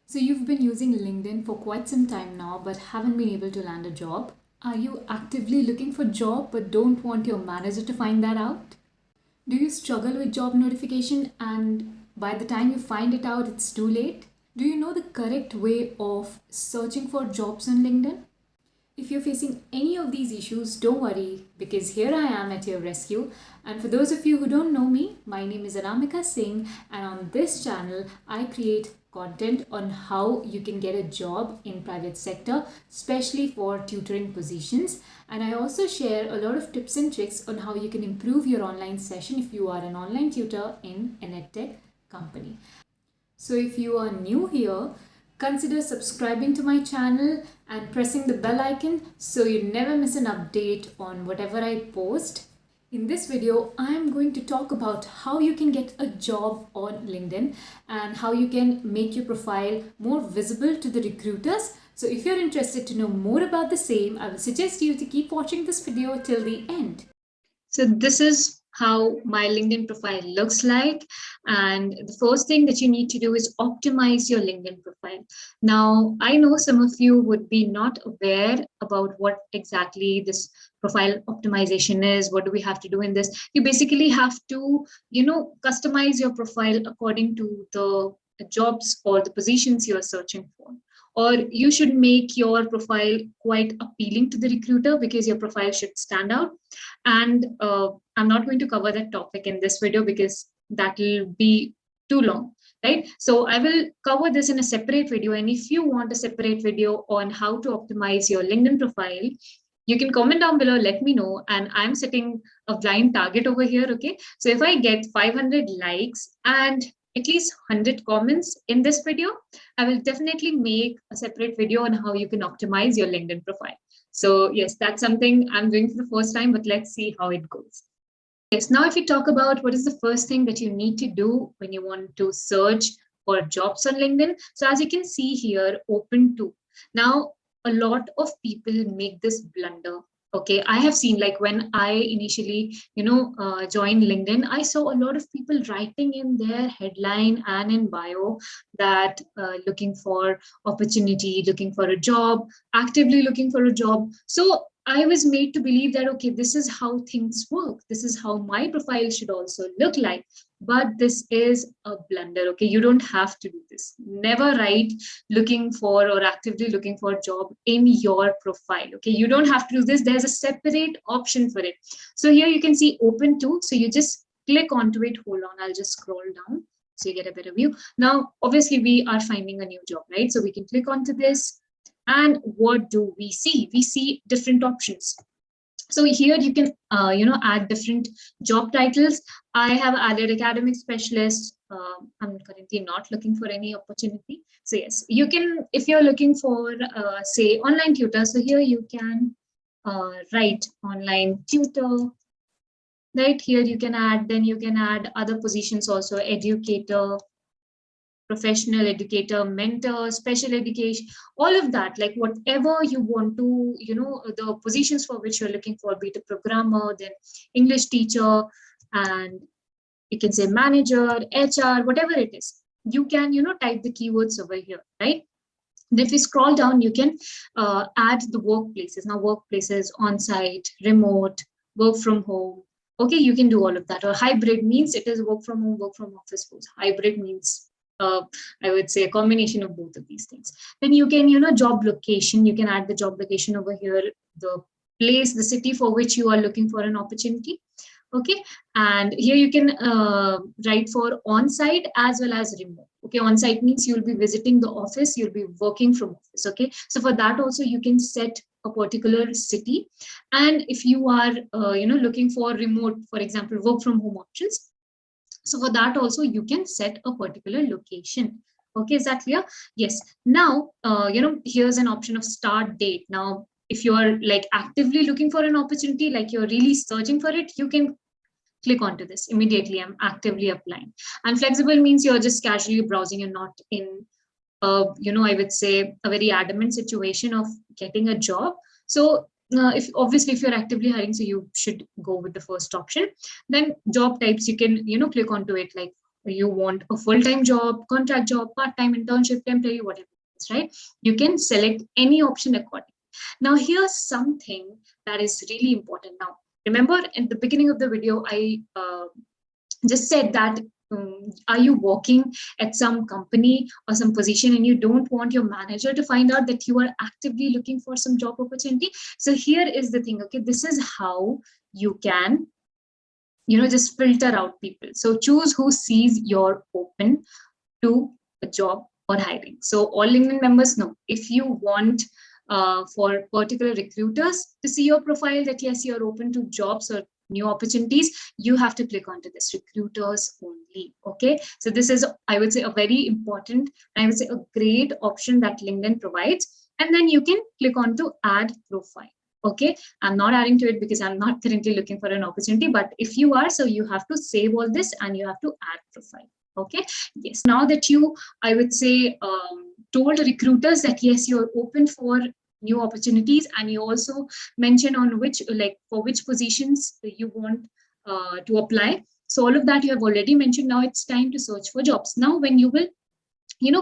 So you've been using LinkedIn for quite some time now, but haven't been able to land a job. Are you actively looking for a job but don't want your manager to find that out? Do you struggle with job notification and by the time you find it out, it's too late? Do you know the correct way of searching for jobs on LinkedIn? If you're facing any of these issues, don't worry because here I am at your rescue. And for those of you who don't know me, my name is Anamika Singh, and on this channel, I create content on how you can get a job in private sector, especially for tutoring positions. And I also share a lot of tips and tricks on how you can improve your online session if you are an online tutor in an edtech company. So if you are new here, consider subscribing to my channel and pressing the bell icon so you never miss an update on whatever I post. In this video, I am going to talk about how you can get a job on LinkedIn and how you can make your profile more visible to the recruiters. So if you're interested to know more about the same, I will suggest you to keep watching this video till the end. So this is how my LinkedIn profile looks like. And the first thing that you need to do is optimize your LinkedIn profile. Now, I know some of you would be not aware about what exactly this profile optimization is. What do we have to do in this? You basically have to, customize your profile according to the jobs or the positions you are searching for. Or you should make your profile quite appealing to the recruiter because your profile should stand out. And I'm not going to cover that topic in this video because that will be too long, right? So I will cover this in a separate video. And if you want a separate video on how to optimize your LinkedIn profile, you can comment down below, let me know. And I'm setting a blind target over here, okay? So if I get 500 likes and at least 100 comments in this video, I will definitely make a separate video on how you can optimize your LinkedIn profile. So yes, that's something I'm doing for the first time, but let's see how it goes. Yes, now if you talk about what is the first thing that you need to do when you want to search for jobs on LinkedIn. So as you can see here, open to. Now, a lot of people make this blunder. Okay, I have seen, like, when I initially, joined LinkedIn, I saw a lot of people writing in their headline and in bio that looking for opportunity, looking for a job, actively looking for a job. So I was made to believe that, okay, this is how things work. This is how my profile should also look like. But this is a blunder, okay? You don't have to do this. Never write looking for or actively looking for a job in your profile, okay? You don't have to do this. There's a separate option for it. So here you can see open to. So you just click onto it. Hold on, I'll just scroll down so you get a better view. Now, obviously, we are finding a new job, right? So we can click onto this. And what do we see? We see different options. So here you can, add different job titles. I have added academic specialist. I'm currently not looking for any opportunity. So yes, you can, if you're looking for, say, online tutor. So here you can write online tutor. Right here you can add, then you can add other positions also, educator, professional educator, mentor, special education, all of that, like whatever you want to, the positions for which you're looking for, be it a programmer, then English teacher, and you can say manager, HR, whatever it is, you can, type the keywords over here, right? And if you scroll down, you can add the workplaces. Now, workplaces, on-site, remote, work from home. Okay, you can do all of that. Or hybrid means it is work from home, work from office. Hybrid means I would say a combination of both of these things. Then you can, job location, you can add the job location over here, the place, the city for which you are looking for an opportunity. Okay, and here you can write for on-site as well as remote. Okay, on-site means you'll be visiting the office, you'll be working from office. Okay, so for that also you can set a particular city. And if you are, looking for remote, for example, work from home options, so for that also you can set a particular location. Okay, is that clear? Yes. Now, here's an option of start date. Now, if you're like actively looking for an opportunity, like you're really searching for it, you can click onto this immediately. I'm actively applying. And flexible means you're just casually browsing. You're not in, I would say a very adamant situation of getting a job. So if you're actively hiring, so you should go with the first option. Then job types, you can, click onto it, like you want a full-time job, contract job, part-time, internship, temporary, whatever it is, right? You can select any option accordingly. Now, here's something that is really important. Now, remember at the beginning of the video, I just said that are you working at some company or some position and you don't want your manager to find out that you are actively looking for some job opportunity? So here is the thing, okay, this is how you can, just filter out people. So choose who sees you're open to a job or hiring. So all LinkedIn members know, if you want for particular recruiters to see your profile that yes, you're open to jobs or new opportunities, you have to click onto this recruiters only. Okay, so this is, I would say, a very important, I would say a great option that LinkedIn provides. And then you can click on to add profile. Okay, I'm not adding to it because I'm not currently looking for an opportunity, but if you are, so you have to save all this and you have to add profile. Okay, yes, now that you, I would say, told recruiters that yes, you're open for new opportunities, and you also mention on which, like for which positions you want to apply. So all of that you have already mentioned. Now it's time to search for jobs. Now when you will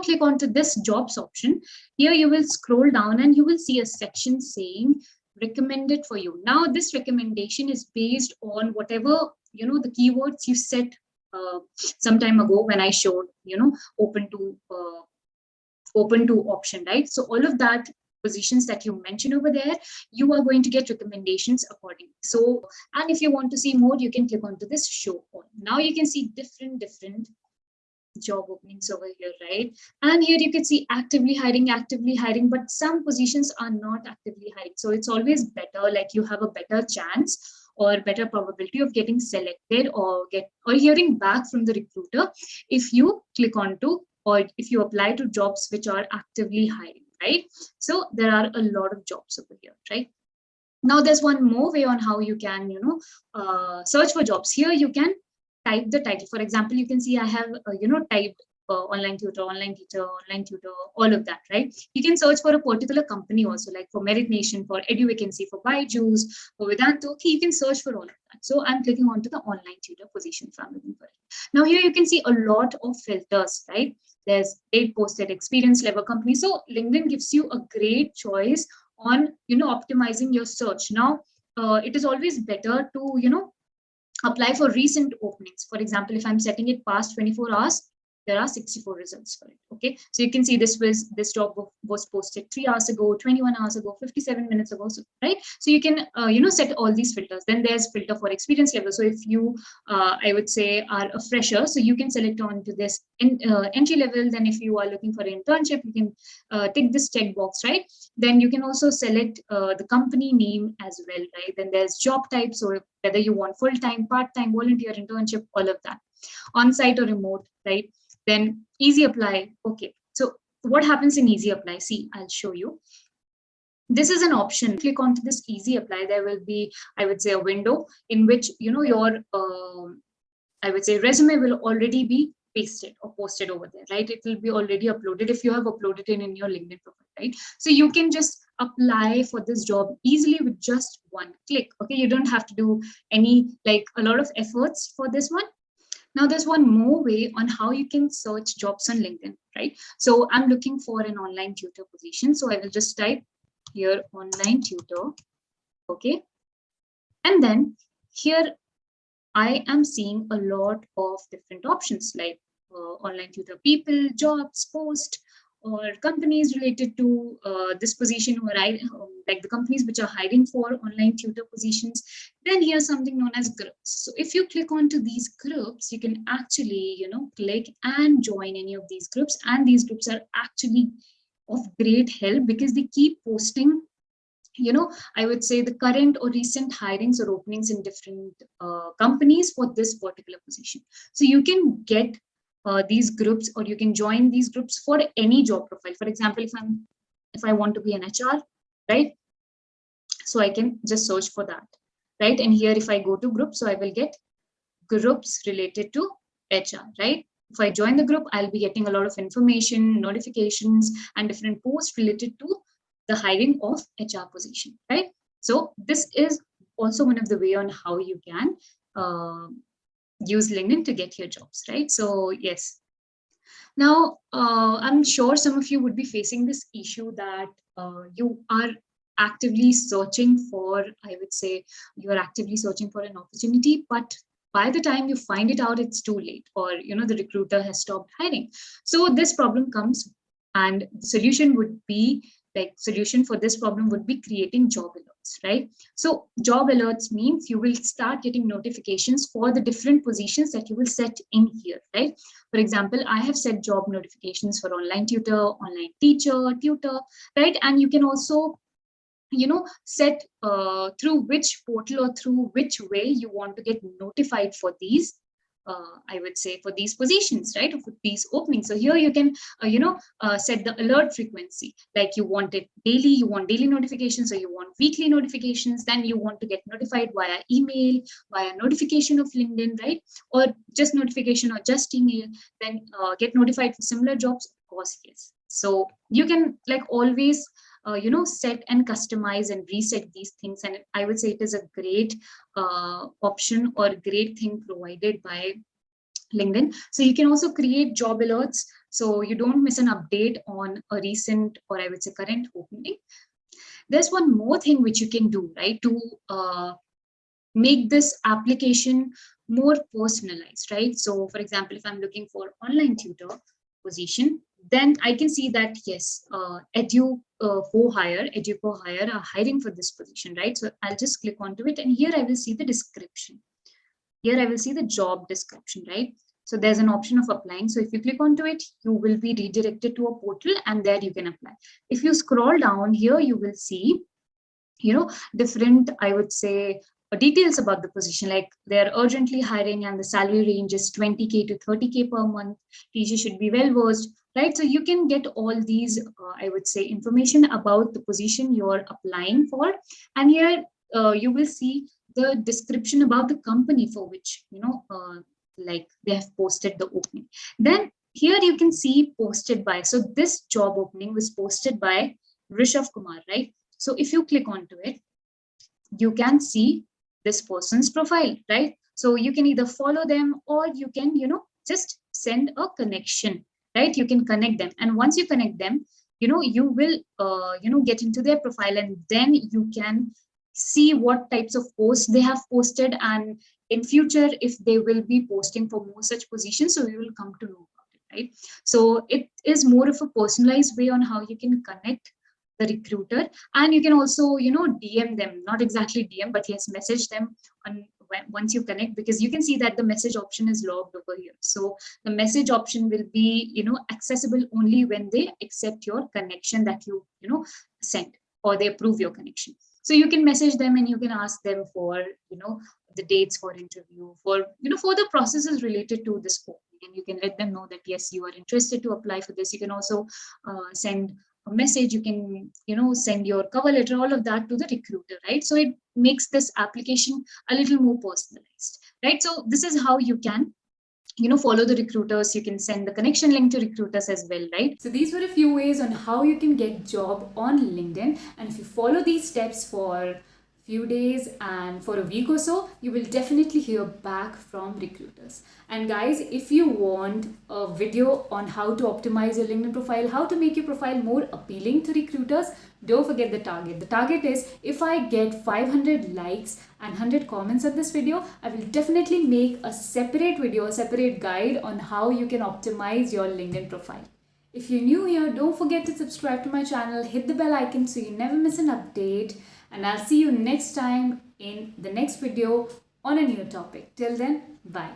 click onto this jobs option, here you will scroll down and you will see a section saying recommended for you. Now this recommendation is based on whatever the keywords you set some time ago when I showed open to option, right? So all of that positions that you mentioned over there, you are going to get recommendations accordingly. So, and if you want to see more, you can click onto this show all. Now you can see different job openings over here, right? And here you can see actively hiring, but some positions are not actively hiring. So it's always better, like you have a better chance or better probability of getting selected or hearing back from the recruiter if you click onto or if you apply to jobs which are actively hiring, right? So there are a lot of jobs over here, right? Now there's one more way on how you can search for jobs. Here you can type the title. For example, you can see I have typed online tutor, online teacher, online tutor, all of that, right? You can search for a particular company also, like for Merit Nation, for Edu Vacancy, for BYJUS, for Vedantu. Okay, you can search for all of that. So I'm clicking onto the online tutor position if I'm looking for it. Now here you can see a lot of filters, right? There's date posted, experience level, company. So LinkedIn gives you a great choice on optimizing your search. Now it is always better to apply for recent openings. For example, if I'm setting it past 24 hours, there are 64 results for it. Okay, so you can see this job was posted 3 hours ago, 21 hours ago, 57 minutes ago, so, right? So you can set all these filters. Then there's filter for experience level. So if you I would say are a fresher, so you can select on to this entry level. Then if you are looking for an internship, you can tick this checkbox, right? Then you can also select the company name as well, right? Then there's job type, so whether you want full-time, part-time, volunteer, internship, all of that, on-site or remote, right? Then easy apply. Okay, so what happens in easy apply? See, I'll show you. This is an option. Click onto this easy apply. There will be, I would say, a window in which your I would say resume will already be pasted or posted over there, right? It will be already uploaded if you have uploaded it in your LinkedIn profile, right? So you can just apply for this job easily with just one click. Okay, you don't have to do any a lot of efforts for this one. Now there's one more way on how you can search jobs on LinkedIn, right? So I'm looking for an online tutor position. So I will just type here online tutor. Okay. And then here I am seeing a lot of different options like online tutor people, jobs, post, or companies related to this position, or like the companies which are hiring for online tutor positions. Then here's something known as groups. So if you click onto these groups, you can actually click and join any of these groups, and these groups are actually of great help because they keep posting I would say the current or recent hirings or openings in different companies for this particular position. So you can get these groups, or you can join these groups for any job profile. For example, if I want to be an HR, right? So I can just search for that, right? And here, if I go to groups, so I will get groups related to HR, right? If I join the group, I'll be getting a lot of information, notifications, and different posts related to the hiring of HR position, right? So this is also one of the way on how you can use LinkedIn to get your jobs, right? So yes. Now, I'm sure some of you would be facing this issue that you are actively searching for, I would say, you are actively searching for an opportunity, but by the time you find it out, it's too late, or the recruiter has stopped hiring. So this problem comes, and the solution would be solution for this problem would be creating job alerts, right? So job alerts means you will start getting notifications for the different positions that you will set in here, right? For example, I have set job notifications for online tutor, online teacher, tutor, right? And you can also set through which portal or through which way you want to get notified for these I would say for these positions, right, for these openings. So here you can set the alert frequency, like you want it daily, you want daily notifications, or you want weekly notifications, then you want to get notified via email, via notification of LinkedIn, right, or just notification or just email, then get notified for similar jobs, of course, yes. So you can always set and customize and reset these things, and I would say it is a great option or great thing provided by LinkedIn. So you can also create job alerts so you don't miss an update on a recent, or I would say current opening. There's one more thing which you can do, right, to make this application more personalized, right? So for example, if I'm looking for online tutor position, then I can see that yes, Edu for hire are hiring for this position, right? So I'll just click onto it, and here I will see the description. Here I will see the job description, right? So there's an option of applying. So if you click onto it, you will be redirected to a portal, and there you can apply. If you scroll down here, you will see, different, I would say, details about the position, like they're urgently hiring and the salary range is 20K to 30K per month. Teacher should be well versed, right? So you can get all these, I would say, information about the position you're applying for. And here you will see the description about the company for which, they have posted the opening. Then here you can see posted by. So this job opening was posted by Rishabh Kumar, right? So if you click onto it, you can see this person's profile, right? So you can either follow them, or you can, just send a connection, right? You can connect them. And once you connect them, you will, get into their profile, and then you can see what types of posts they have posted. And in future, if they will be posting for more such positions, so you will come to know about it, right? So it is more of a personalized way on how you can connect the recruiter. And you can also DM them, not exactly DM, but yes, message them on once you connect, because you can see that the message option is logged over here. So the message option will be accessible only when they accept your connection that you sent, or they approve your connection. So you can message them, and you can ask them for the dates for interview, for for the processes related to this opening, and you can let them know that yes, you are interested to apply for this. You can also send a message, you can send your cover letter, all of that to the recruiter, right? So it makes this application a little more personalized, right? So this is how you can follow the recruiters. You can send the connection link to recruiters as well, right? So these were a few ways on how you can get job on LinkedIn, and if you follow these steps for few days and for a week or so, you will definitely hear back from recruiters. And guys, if you want a video on how to optimize your LinkedIn profile, how to make your profile more appealing to recruiters, don't forget the target. The target is, if I get 500 likes and 100 comments on this video, I will definitely make a separate video, a separate guide on how you can optimize your LinkedIn profile. If you're new here, don't forget to subscribe to my channel, hit the bell icon so you never miss an update. And I'll see you next time in the next video on a new topic. Till then, bye.